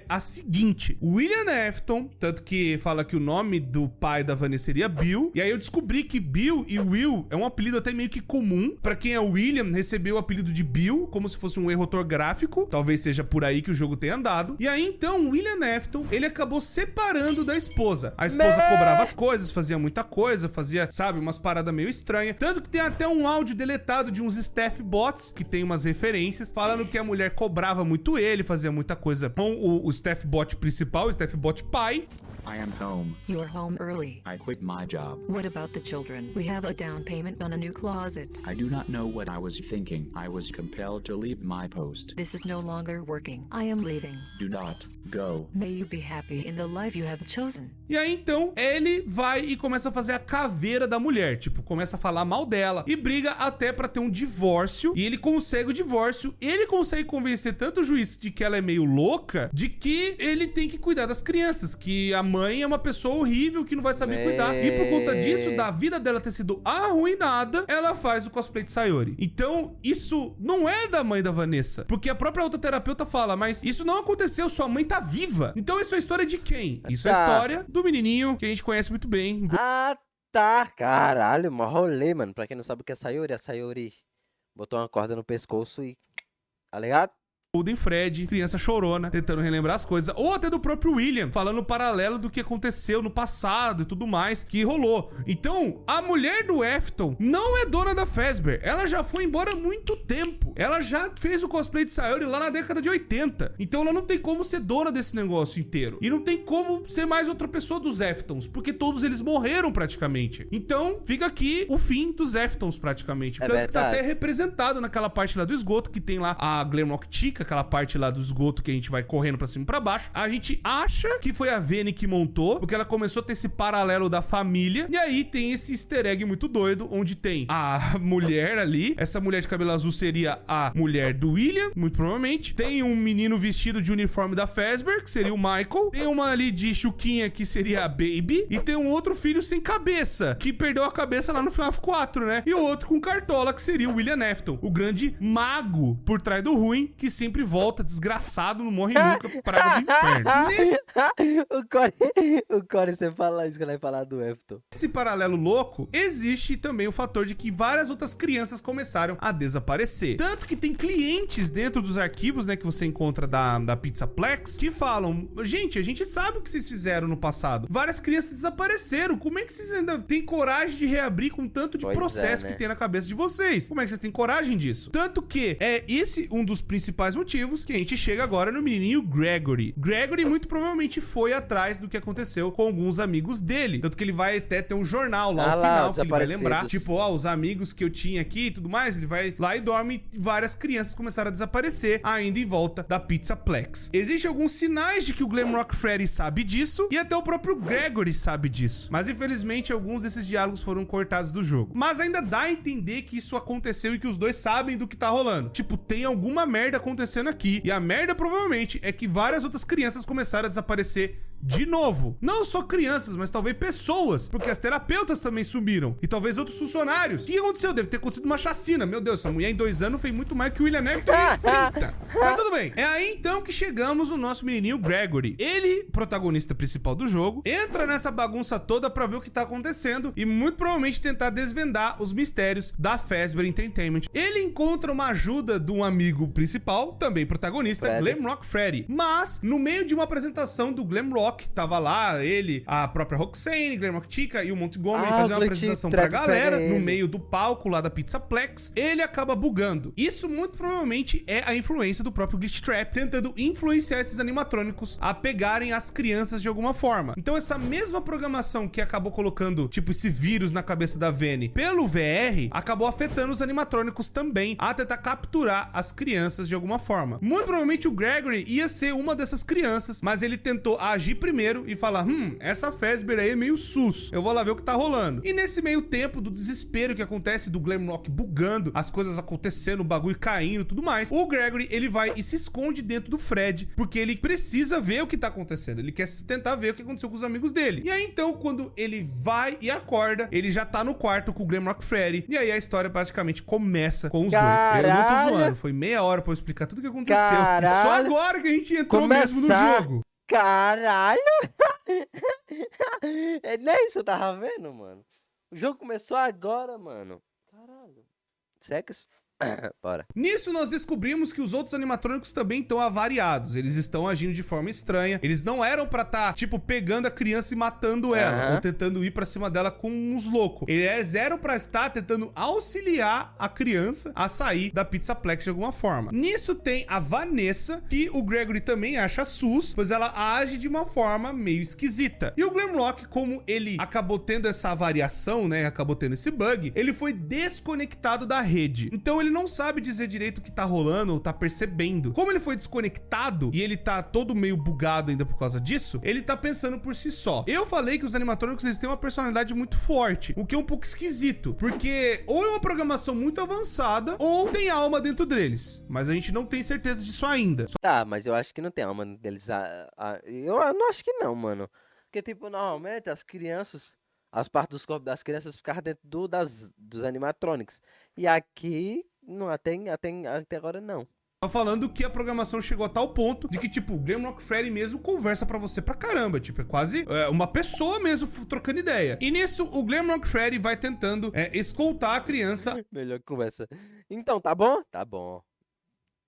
A seguinte: o William Afton, tanto que fala que o nome do pai da Vanessa seria Bill, e aí eu descobri que Bill e Will é um apelido até meio que comum. Pra quem é o William, recebeu o apelido de Bill, como se fosse um erro ortográfico, talvez seja por aí que o jogo tenha andado. E aí então o William Afton, ele acabou separando da esposa. A esposa cobrava as coisas, fazia muita coisa, fazia, sabe, umas paradas meio estranhas. Tanto que tem até um áudio deletado de uns staff bots, que tem umas referências, falando que a mulher cobrava muito ele, fazia muita coisa com o staff bot principal, o staff bot pai. I am home. You're home early. I quit my job. What about the children? We have a down payment on a new closet. I do not know what I was thinking. I was compelled to leave my post. This is no longer working. I am leaving. Do not go. May you be happy in the life you have chosen. E aí então ele vai e começa a fazer a caveira da mulher, tipo, começa a falar mal dela e briga até pra ter um divórcio. E ele consegue o divórcio, ele consegue convencer tanto o juiz de que ela é meio louca, de que ele tem que cuidar das crianças, que a mãe é uma pessoa horrível que não vai saber cuidar. E por conta disso, da vida dela ter sido arruinada, ela faz o cosplay de Sayori. Então, isso não é da mãe da Vanessa, porque a própria outra terapeuta fala, mas isso não aconteceu, sua mãe tá viva. Então, isso é a história de quem? Isso é a história do menininho que a gente conhece muito bem. Ah, tá. Caralho, mó rolê, mano. Pra quem não sabe o que é a Sayori botou uma corda no pescoço e... Tá ligado? Golden Freddy, criança chorona, tentando relembrar as coisas, ou até do próprio William, falando paralelo do que aconteceu no passado e tudo mais que rolou. Então, a mulher do Afton não é dona da Fazbear, ela já foi embora há muito tempo, ela já fez o cosplay de Sayori lá na década de 80, então ela não tem como ser dona desse negócio inteiro, e não tem como ser mais outra pessoa dos Aftons, porque todos eles morreram praticamente. Então, fica aqui o fim dos Aftons praticamente, tanto que tá até representado naquela parte lá do esgoto, que tem lá a Glamrock Chica, aquela parte lá do esgoto que a gente vai correndo pra cima e pra baixo. A gente acha que foi a Vene que montou, porque ela começou a ter esse paralelo da família. E aí tem esse easter egg muito doido, onde tem a mulher ali. Essa mulher de cabelo azul seria a mulher do William, muito provavelmente. Tem um menino vestido de uniforme da Fazbear, que seria o Michael. Tem uma ali de chuquinha, que seria a Baby. E tem um outro filho sem cabeça, que perdeu a cabeça lá no FNAF 4, né? E o outro com cartola, que seria o William Afton, o grande mago por trás do ruim, que sempre sempre volta desgraçado, não morre nunca, praga do inferno. O Corey, você fala isso que ele vai falar do Efton. Nesse paralelo louco, existe também o fator de que várias outras crianças começaram a desaparecer. Tanto que tem clientes dentro dos arquivos, né, que você encontra da Pizzaplex, que falam, gente, a gente sabe o que vocês fizeram no passado. Várias crianças desapareceram. Como é que vocês ainda têm coragem de reabrir com tanto de processo que tem na cabeça de vocês? Como é que vocês têm coragem disso? Tanto que é esse um dos principais motivos que a gente chega agora no menininho Gregory. Gregory muito provavelmente foi atrás do que aconteceu com alguns amigos dele. Tanto que ele vai até ter um jornal lá no final, que ele vai lembrar, tipo, ó, os amigos que eu tinha aqui e tudo mais, ele vai lá e dorme e várias crianças começaram a desaparecer ainda em volta da Pizzaplex. Existem alguns sinais de que o Glamrock Freddy sabe disso e até o próprio Gregory sabe disso. Mas infelizmente alguns desses diálogos foram cortados do jogo. Mas ainda dá a entender que isso aconteceu e que os dois sabem do que tá rolando. Tipo, tem alguma merda acontecendo aqui. E a merda provavelmente é que várias outras crianças começaram a desaparecer de novo. Não só crianças, mas talvez pessoas. Porque as terapeutas também sumiram. E talvez outros funcionários. O que aconteceu? Deve ter acontecido uma chacina. Meu Deus, essa mulher em 2 anos fez muito mais que o William Afton em 30. Mas tudo bem. É aí então que chegamos no nosso menininho Gregory. Ele, protagonista principal do jogo, entra nessa bagunça toda pra ver o que tá acontecendo e muito provavelmente tentar desvendar os mistérios da Fazbear Entertainment. Ele encontra uma ajuda de um amigo principal, também protagonista, Glamrock Freddy. Mas, no meio de uma apresentação do Glamrock, tava lá ele, a própria Roxane, Glamrock Chica e o Montgomery fazer uma apresentação pra galera no meio do palco lá da Pizzaplex. Ele acaba bugando. Isso muito provavelmente é a influência do próprio Glitch Trap, tentando influenciar esses animatrônicos a pegarem as crianças de alguma forma. Então essa mesma programação que acabou colocando, tipo, esse vírus na cabeça da Vene pelo VR, acabou afetando os animatrônicos também a tentar capturar as crianças de alguma forma. Muito provavelmente o Gregory ia ser uma dessas crianças, mas ele tentou agir primeiro e falar, essa Fazbear aí é meio sus, eu vou lá ver o que tá rolando. E nesse meio tempo do desespero que acontece, do Glamrock bugando, as coisas acontecendo, o bagulho caindo e tudo mais, o Gregory, ele vai e se esconde dentro do Fred, porque ele precisa ver o que tá acontecendo, ele quer tentar ver o que aconteceu com os amigos dele. E aí então, quando ele vai e acorda, ele já tá no quarto com o Glamrock Freddy, e aí a história praticamente começa com os dois. Eu não tô zoando, foi meia hora pra eu explicar tudo o que aconteceu. E só agora que a gente entrou mesmo no jogo. Caralho! É nem isso eu tava vendo, mano. O jogo começou agora, mano. Caralho. Sexo? Bora. Nisso nós descobrimos que os outros animatrônicos também estão avariados. Eles estão agindo de forma estranha. Eles não eram pra estar, tipo, pegando a criança e matando ela, ou tentando ir pra cima dela com uns loucos. Eles eram pra estar tentando auxiliar a criança a sair da Pizzaplex de alguma forma. Nisso tem a Vanessa, que o Gregory também acha sus, pois ela age de uma forma meio esquisita. E o Glamrock, como ele acabou tendo essa variação, né, acabou tendo esse bug, ele foi desconectado da rede. Então ele não sabe dizer direito o que tá rolando ou tá percebendo. Como ele foi desconectado e ele tá todo meio bugado ainda por causa disso, ele tá pensando por si só. Eu falei que os animatrônicos, eles têm uma personalidade muito forte, o que é um pouco esquisito, porque ou é uma programação muito avançada ou tem alma dentro deles, mas a gente não tem certeza disso ainda. Tá, mas eu acho que não tem alma deles. Eu não acho que não, mano. Porque, tipo, normalmente as crianças, as partes dos corpos das crianças ficavam dentro dos animatronics. E aqui, não, até agora não. Tá falando que a programação chegou a tal ponto de que, tipo, o Glamrock Freddy mesmo conversa pra você pra caramba. Tipo, é quase uma pessoa mesmo trocando ideia. E nisso, o Glamrock Freddy vai tentando escoltar a criança. Melhor que conversa. Então, tá bom? Tá bom.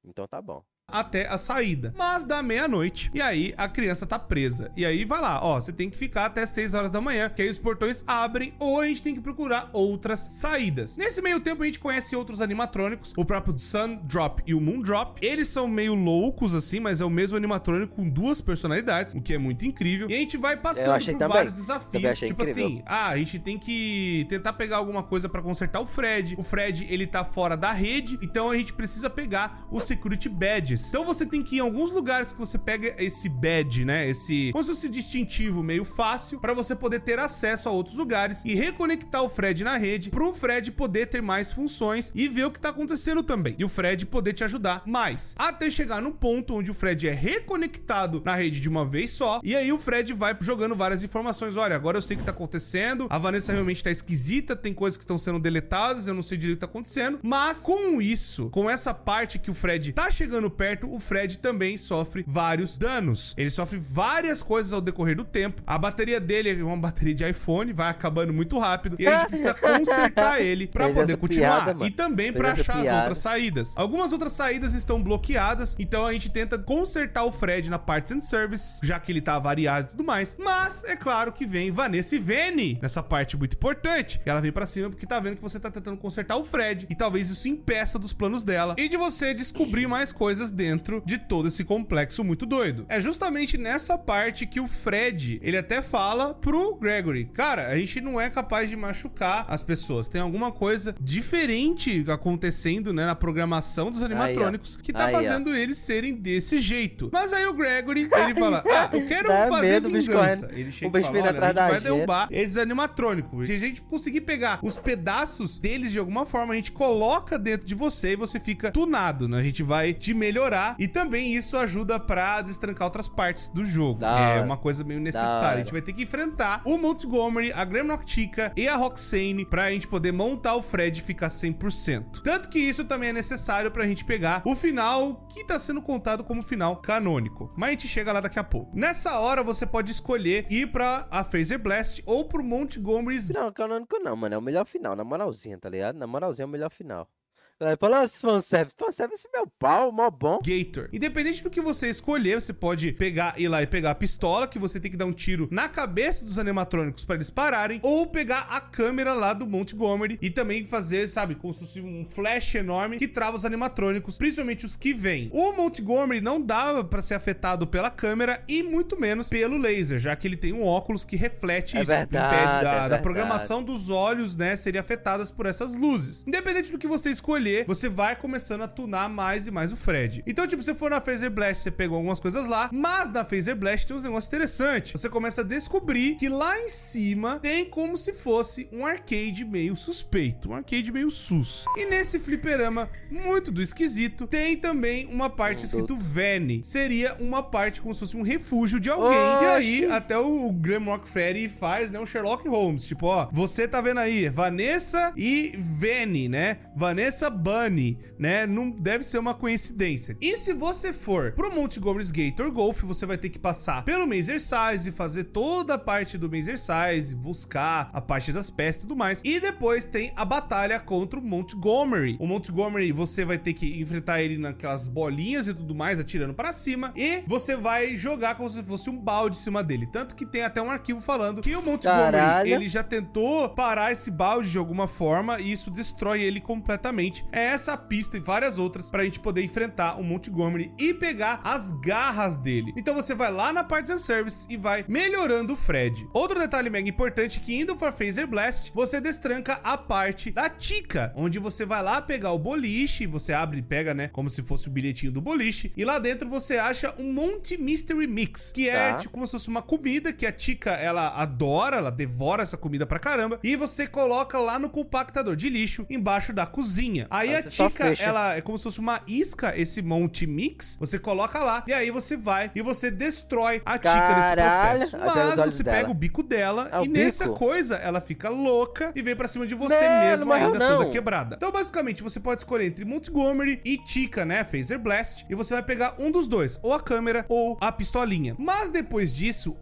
Então tá bom. Até a saída. Mas dá meia-noite e aí a criança tá presa. E aí vai lá, ó, você tem que ficar até 6 horas da manhã, que aí os portões abrem ou a gente tem que procurar outras saídas. Nesse meio tempo a gente conhece outros animatrônicos, o próprio Sun Drop e o Moon Drop. Eles são meio loucos assim, mas é o mesmo animatrônico com 2 personalidades, o que é muito incrível. E a gente vai passando por vários desafios, tipo assim, a gente tem que tentar pegar alguma coisa pra consertar o Fred. O Fred, ele tá fora da rede, então a gente precisa pegar o Security Badge. Então você tem que ir em alguns lugares que você pega esse badge, né? Como se fosse distintivo meio fácil pra você poder ter acesso a outros lugares e reconectar o Fred na rede pro Fred poder ter mais funções e ver o que tá acontecendo também. E o Fred poder te ajudar mais. Até chegar no ponto onde o Fred é reconectado na rede de uma vez só. E aí o Fred vai jogando várias informações. Olha, agora eu sei o que tá acontecendo. A Vanessa realmente tá esquisita. Tem coisas que estão sendo deletadas. Eu não sei direito o que tá acontecendo. Mas com isso, com essa parte que o Fred tá chegando perto perto, o Fred também sofre vários danos. Ele sofre várias coisas ao decorrer do tempo. A bateria dele é uma bateria de iPhone, vai acabando muito rápido e a gente precisa consertar ele pra Fez poder essa continuar. piada, E também Fez pra essa achar as piada. outras saídas. Algumas outras saídas estão bloqueadas, então a gente tenta consertar o Fred na Parts and Services, já que ele tá avariado e tudo mais. Mas é claro que vem Vanessa e Vene nessa parte muito importante. Ela vem pra cima porque tá vendo que você tá tentando consertar o Fred e talvez isso impeça dos planos dela e de você descobrir mais coisas dentro de todo esse complexo muito doido. É justamente nessa parte que o Fred, ele até fala pro Gregory: cara, a gente não é capaz de machucar as pessoas. Tem alguma coisa diferente acontecendo, né, na programação dos animatrônicos que tá Aí, ó. fazendo eles serem desse jeito. Mas aí o Gregory, ele fala: ah, eu quero Dá fazer medo, o bicho vingança. correndo. Ele O chega e bicho fala: vindo olha, a atrás gente da vai gente. derrubar esses animatrônicos. Se a gente conseguir pegar os pedaços deles de alguma forma, a gente coloca dentro de você e você fica tunado, né? A gente vai te melhorar e também isso ajuda pra destrancar outras partes do jogo. Da É hora. uma coisa meio Da necessária. A hora. gente vai ter que enfrentar o Montgomery, a Graham Noctica e a Roxane pra gente poder montar o Fred e ficar 100%. Tanto que isso também é necessário pra gente pegar o final que tá sendo contado como final canônico. Mas a gente chega lá daqui a pouco. Nessa hora você pode escolher ir pra a Phaser Blast ou pro Montgomery's. Não, canônico não, mano. É o melhor final, na moralzinha, tá ligado? Na moralzinha é o melhor final. Galera, fala assim, fanservice meu pau, mó bom. Gator. Independente do que você escolher, você pode ir lá e pegar a pistola, que você tem que dar um tiro na cabeça dos animatrônicos para eles pararem, ou pegar a câmera lá do Montgomery e também fazer, sabe, como se fosse um flash enorme que trava os animatrônicos, principalmente os que vêm. O Montgomery não dava para ser afetado pela câmera e muito menos pelo laser, já que ele tem um óculos que reflete É isso, verdade, impede é da verdade. programação dos olhos, né, serem afetadas por essas luzes. Independente do que você escolher, você vai começando a tunar mais e mais o Fred. Então, tipo, você for na Phaser Blast, você pegou algumas coisas lá, mas na Phaser Blast tem uns negócios interessantes. Você começa a descobrir que lá em cima tem como se fosse um arcade meio suspeito, um arcade meio sus. E nesse fliperama muito do esquisito, tem também uma parte escrito Vene. Seria uma parte como se fosse um refúgio de alguém. E aí, Oxi. até o Glamrock Freddy faz, né, o Sherlock Holmes. Tipo, ó, você tá vendo aí, Vanessa e Vene, né? Vanessa Bunny, né? Não deve ser uma coincidência. E se você for pro Montgomery's Gator Golf, você vai ter que passar pelo Mazer Size, fazer toda a parte do Mazer Size, buscar a parte das peças e tudo mais. E depois tem a batalha contra o Montgomery. O Montgomery, você vai ter que enfrentar ele naquelas bolinhas e tudo mais, atirando pra cima. E você vai jogar como se fosse um balde em cima dele. Tanto que tem até um arquivo falando que o Montgomery, Caralho. ele já tentou parar esse balde de alguma forma e isso destrói ele completamente. É essa a pista e várias outras pra gente poder enfrentar o Montgomery e pegar as garras dele. Então você vai lá na Parts and Service e vai melhorando o Fred. Outro detalhe mega importante, que indo pra Phaser Blast, você destranca a parte da Chica, onde você vai lá pegar o boliche, você abre e pega, né, como se fosse o bilhetinho do boliche, e lá dentro você acha um Monty Mystery Mix, que é Tá. tipo como se fosse uma comida que a Chica, ela adora, ela devora essa comida pra caramba, e você coloca lá no compactador de lixo embaixo da cozinha. Aí Aí a você só Chica, fecha. ela é como se fosse uma isca, esse Monty Mix, você coloca lá, e aí você vai e você destrói a Chica nesse Caralho, processo. até os Mas olhos você dela. pega o bico dela Ah, o e nessa bico? coisa ela fica louca e vem pra cima de você Não, mesmo, não morreu, ainda toda não. quebrada. Então basicamente você pode escolher entre Montgomery e Chica, né, Phaser Blast, e você vai pegar um dos dois, ou a câmera ou a pistolinha. Mas depois disso,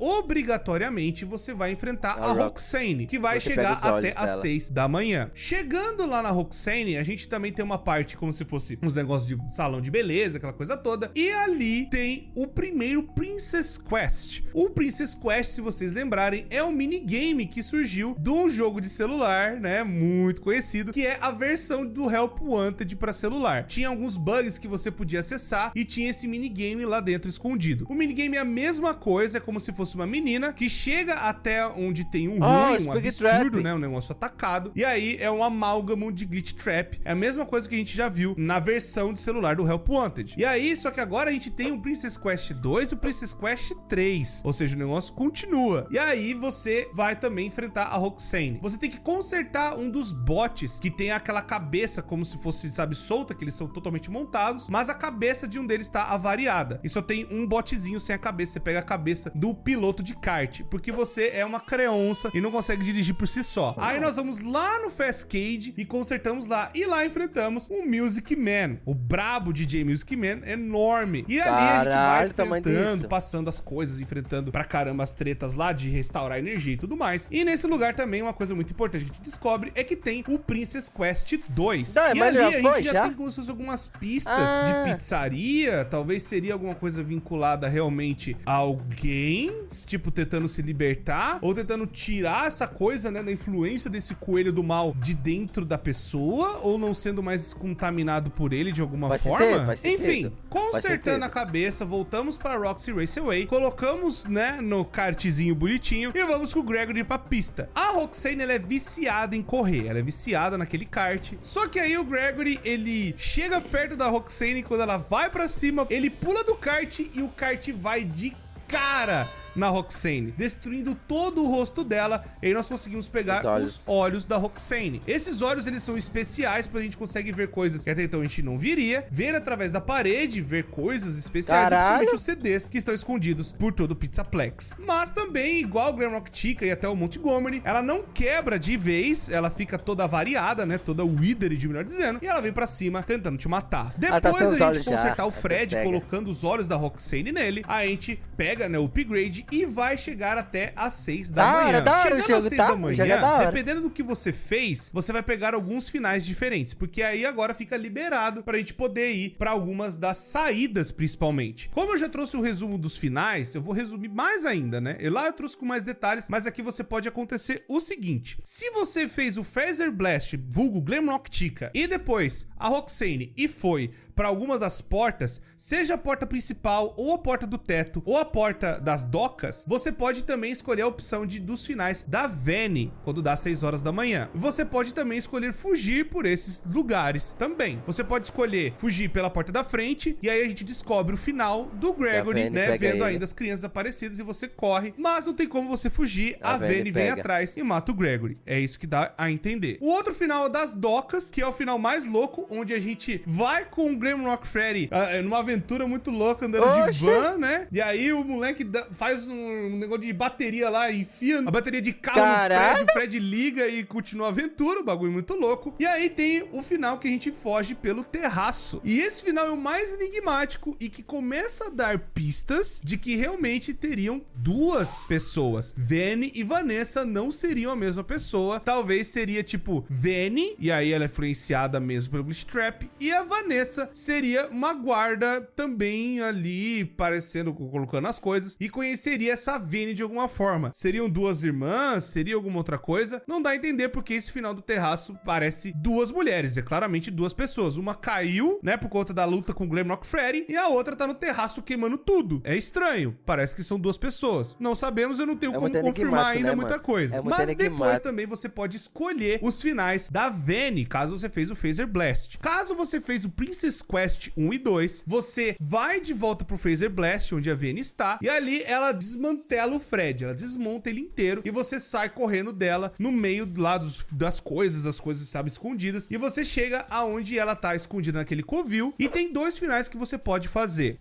obrigatoriamente você vai enfrentar a Roxane, que vai Você chegar pega os olhos até às dela. 6 da manhã. Chegando lá na Roxane, a gente também tem uma parte como se fosse uns negócios de salão de beleza, aquela coisa toda. E ali tem o primeiro Princess Quest. O Princess Quest, se vocês lembrarem, é um minigame que surgiu de um jogo de celular, né, muito conhecido, que é a versão do Help Wanted para celular. Tinha alguns bugs que você podia acessar e tinha esse minigame lá dentro escondido. O minigame é a mesma coisa, é como se fosse uma menina que chega até onde tem um ruim, um Spooky absurdo, Trap. né, um negócio atacado, e aí é um amálgamo de Glitch Trap. É a mesma coisa que a gente já viu na versão de celular do Help Wanted. E aí, só que agora a gente tem o Princess Quest 2 e o Princess Quest 3, ou seja, o negócio continua. E aí você vai também enfrentar a Roxane. Você tem que consertar um dos bots que tem aquela cabeça como se fosse, sabe, solta, que eles são totalmente montados, mas a cabeça de um deles tá avariada. E só tem um botzinho sem a cabeça. Você pega a cabeça do piloto de kart, porque você é uma creonça e não consegue dirigir por si só. Aí nós vamos lá no Fastcade e consertamos lá. E lá enfrentamos o Music Man, o brabo DJ Music Man, enorme. E ali a gente vai Caralho, tamanho enfrentando, disso. passando as coisas, enfrentando pra caramba as tretas lá de restaurar energia e tudo mais. E nesse lugar também, uma coisa muito importante que a gente descobre é que tem o Princess Quest 2. Não, E mas ali já a foi, gente já já? tem como se fosse algumas pistas Ah. de pizzaria, talvez seria alguma coisa vinculada realmente a alguém, tipo, tentando se libertar, ou tentando tirar essa coisa, né, da influência desse coelho do mal de dentro da pessoa, ou não sendo mais contaminado por ele de alguma Faz forma. sentido, faz sentido. Enfim, consertando sentido. a cabeça, voltamos para Roxy Raceway, colocamos, né, no kartzinho bonitinho e vamos com o Gregory pra pista. A Roxane, ela é viciada em correr, ela é viciada naquele kart. Só que aí o Gregory, ele chega perto da Roxane, quando ela vai pra cima, ele pula do kart e o kart vai de cara na Roxane, destruindo todo o rosto dela. E aí nós conseguimos pegar os olhos da Roxane. Esses olhos, eles são especiais, porque a gente consegue ver coisas que até então a gente não viria, ver através da parede, ver coisas especiais, e principalmente os CDs que estão escondidos por todo o Pizzaplex. Mas também, igual o Glamrock Chica e até o Montgomery, ela não quebra de vez, ela fica toda variada, né, toda withered, melhor dizendo, e ela vem pra cima tentando te matar. Depois tá sem os a olhos gente já, consertar o tá Fred, cega. colocando os olhos da Roxane nele, a gente pega, né, o upgrade e vai chegar até às 6 da manhã. Da hora o Chegando às jogo, 6 tá? da O manhã, jogo é da hora. dependendo do que você fez, você vai pegar alguns finais diferentes, porque aí agora fica liberado pra gente poder ir pra algumas das saídas, principalmente. Como eu já trouxe o resumo dos finais, eu vou resumir mais ainda, né? E lá eu trouxe com mais detalhes, mas aqui você pode acontecer o seguinte: se você fez o Phaser Blast, vulgo Glamrock Chica, e depois a Roxane e foi para algumas das portas, seja a porta principal, ou a porta do teto, ou a porta das docas, você pode também escolher a opção dos finais da Vene, quando dá 6 horas da manhã. Você pode também escolher fugir por esses lugares também. Você pode escolher fugir pela porta da frente, e aí a gente descobre o final do Gregory, Vene né, pega vendo ele. ainda as crianças aparecidas, e você corre, mas não tem como você fugir, A a Vene Vene vem pega. atrás e mata o Gregory. É isso que dá a entender. O outro final é das docas, que é o final mais louco, onde a gente vai com o Glamrock Freddy numa aventura muito louca, andando Oxe. de van, né? E aí o moleque faz um negócio de bateria lá, enfia a bateria de carro Caralho. no Fred, o Fred liga e continua a aventura, o bagulho muito louco. E aí tem o final que a gente foge pelo terraço. E esse final é o mais enigmático e que começa a dar pistas de que realmente teriam duas pessoas. Vene e Vanessa não seriam a mesma pessoa. Talvez seria tipo Vene, e aí ela é influenciada mesmo pelo Glitch Trap, e a Vanessa seria uma guarda também ali, parecendo, colocando as coisas, e conheceria essa Vene de alguma forma. Seriam duas irmãs? Seria alguma outra coisa? Não dá a entender, porque esse final do terraço parece duas mulheres, é claramente duas pessoas. Uma caiu, né, por conta da luta com o Glamrock Freddy, e a outra tá no terraço queimando tudo. É estranho, parece que são duas pessoas. Não sabemos, eu não tenho É como muito confirmar enigmático, ainda né, muita mano? coisa. É muito Mas depois enigmático. também você pode escolher os finais da Vene, caso você fez o Phaser Blast. Caso você fez o Princess Quest 1 e 2, você vai de volta pro Phaser Blast, onde a Vene está, e ali ela desmantela o Fred, ela desmonta ele inteiro, e você sai correndo dela no meio lá das coisas, sabe, escondidas, e você chega aonde ela tá escondida naquele covil, e tem dois finais que você pode fazer.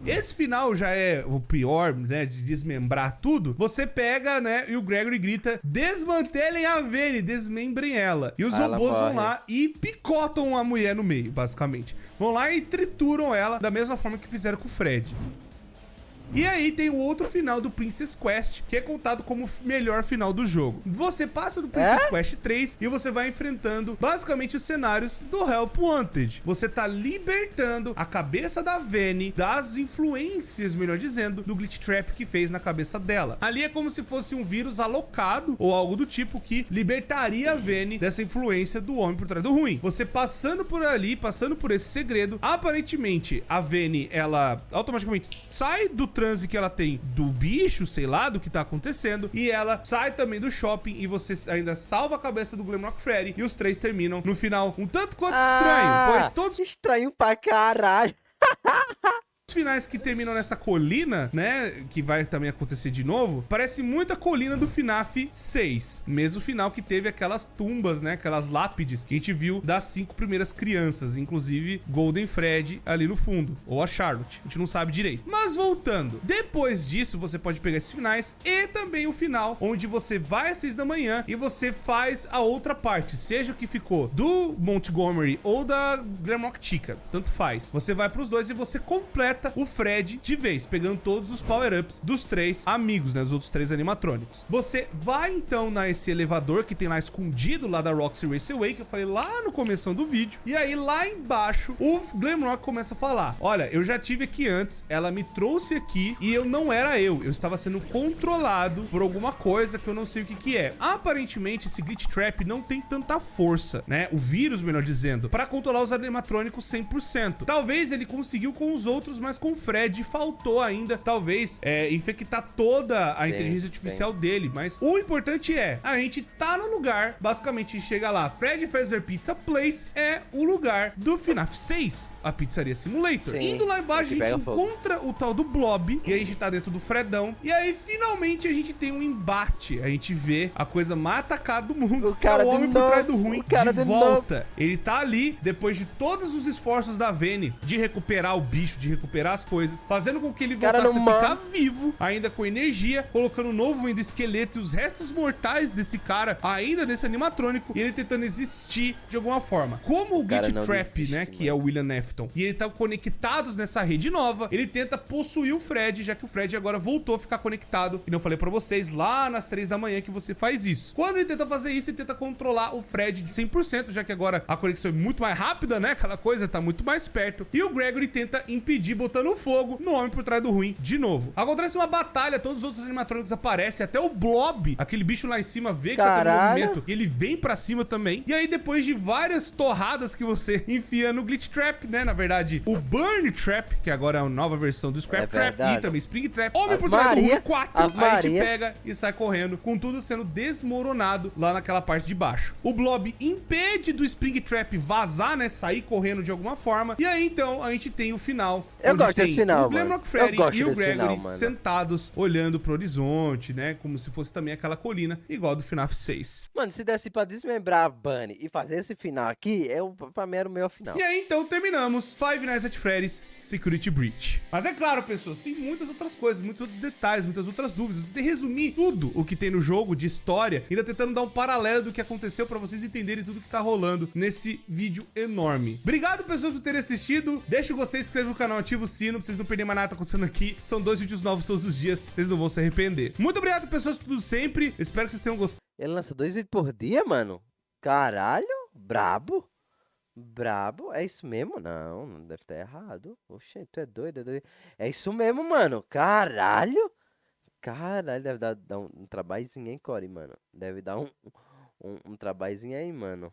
Esse final já é o pior, né, de desmembrar tudo. Você pega, né, e o Gregory grita: desmantelem a Vene, desmembrem ela. E os Ela robôs vão morre. lá e picotam a mulher no meio, basicamente. Vão lá e trituram ela da mesma forma que fizeram com o Fred. E aí tem o outro final do Princess Quest, que é contado como o melhor final do jogo. Você passa do Princess Quest 3 e você vai enfrentando basicamente os cenários do Help Wanted. Você tá libertando a cabeça da Vene das influências, melhor dizendo, do Glitch Trap que fez na cabeça dela. Ali é como se fosse um vírus alocado ou algo do tipo que libertaria a Vene dessa influência do homem por trás do ruim. Você passando por ali, passando por esse segredo, aparentemente a Vene, ela automaticamente sai do transe que ela tem do bicho, sei lá, do que tá acontecendo, e ela sai também do shopping e você ainda salva a cabeça do Glamrock Freddy, e os três terminam no final um tanto quanto estranho, pois todos Estranho pra caralho. Os finais que terminam nessa colina, né, que vai também acontecer de novo, parece muito a colina do FNAF 6. Mesmo final que teve aquelas tumbas, né, aquelas lápides que a gente viu das 5 primeiras crianças, inclusive Golden Freddy ali no fundo, ou a Charlotte, a gente não sabe direito. Mas voltando, depois disso você pode pegar esses finais e também o final, onde você vai às 6 da manhã e você faz a outra parte, seja o que ficou do Montgomery ou da Glamrock Chica, tanto faz. Você vai pros dois e você completa o Fred de vez, pegando todos os power-ups dos 3 amigos, né, dos outros 3 animatrônicos. Você vai então nesse elevador que tem lá escondido lá da Roxy Raceway, que eu falei lá no começo do vídeo, e aí lá embaixo o Glamrock começa a falar: olha, eu já tive aqui antes, ela me trouxe aqui e eu não era eu estava sendo controlado por alguma coisa que eu não sei o que que é. Aparentemente esse Glitch Trap não tem tanta força, né, o vírus, melhor dizendo, para controlar os animatrônicos 100%. Talvez ele conseguiu com os outros, mas com o Fred faltou ainda, talvez, infectar toda a inteligência artificial dele. Mas o importante é, a gente tá no lugar, basicamente chega lá, Freddy Fazbear Pizza Place é o lugar do FNAF 6, a Pizzaria Simulator. Sim, Indo lá embaixo, a gente fogo. encontra o tal do Blob, e a gente tá dentro do Fredão, e aí finalmente a gente tem um embate, a gente vê a coisa mais atacada do mundo, O cara que é o de homem por novo, trás do ruim, o cara de de volta. Ele tá ali, depois de todos os esforços da Vene de recuperar o bicho, de recuperar as coisas, fazendo com que ele Cara, voltasse a não ficar vivo, ainda com energia, colocando um novo ainda esqueleto e os restos mortais desse cara ainda nesse animatrônico, e ele tentando existir de alguma forma. Como o cara Glitch não Trap, desiste, né, que é o William Afton, e ele tá conectados nessa rede nova, ele tenta possuir o Fred, já que o Fred agora voltou a ficar conectado, e não falei pra vocês lá nas 3 da manhã que você faz isso. Quando ele tenta fazer isso, ele tenta controlar o Fred de 100%, já que agora a conexão é muito mais rápida, né, aquela coisa tá muito mais perto, e o Gregory tenta impedir botando fogo no homem por trás do ruim de novo. Acontece uma batalha, todos os outros animatrônicos aparecem, até o Blob, aquele bicho lá em cima, vê que tá tendo Caralho. movimento, e ele vem pra cima também. E aí depois de várias torradas que você enfia no Glitch Trap, né, na verdade, o Burn Trap, que agora é a nova versão do Scrap É Trap, verdade. e também Spring Trap, homem Ave por trás do Maria, ruim 4, Ave aí a gente Maria. pega e sai correndo, com tudo sendo desmoronado lá naquela parte de baixo. O Blob impede do Spring Trap vazar, né, sair correndo de alguma forma, e aí então a gente tem o final. Eu onde gosto tem desse final, o Glamrock mano. Freddy Eu gosto e o desse Gregory final, mano. sentados, olhando pro horizonte, né, como se fosse também aquela colina, igual do FNAF 6. Mano, se desse pra desmembrar a Bunny e fazer esse final aqui, pra mim era o meu final. E aí, então, terminamos Five Nights at Freddy's Security Breach. Mas é claro, pessoas, tem muitas outras coisas, muitos outros detalhes, muitas outras dúvidas. Eu tentei resumir tudo o que tem no jogo de história, ainda tentando dar um paralelo do que aconteceu pra vocês entenderem tudo que tá rolando nesse vídeo enorme. Obrigado, pessoas, por terem assistido. Deixa o gostei, inscreve no canal, ativa o sino pra vocês não perderem mais nada que tá acontecendo aqui. São 2 vídeos novos todos os dias, vocês não vão se arrepender. Muito obrigado, pessoas, por tudo sempre. Espero que vocês tenham gostado. Ele lança 2 vídeos por dia, mano? Caralho, brabo. Brabo, é isso mesmo? Não, não deve estar errado. Oxe, tu é doido, é doido. É isso mesmo, mano. Caralho. Caralho, deve dar um trabalhozinho, hein, Corey, mano. Deve dar um trabalhozinho aí, mano.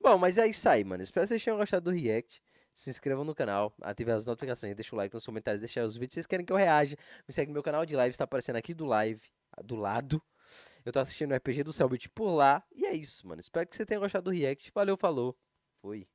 Bom, mas é isso aí, mano. Espero que vocês tenham gostado do react. Se inscrevam no canal, ativem as notificações, deixa o like nos comentários, deixa aí os vídeos que vocês querem que eu reaja. Me segue no meu canal de live, está aparecendo aqui do lado. Eu tô assistindo o RPG do Cellbit por lá. E é isso, mano. Espero que você tenha gostado do react. Valeu, falou. Fui.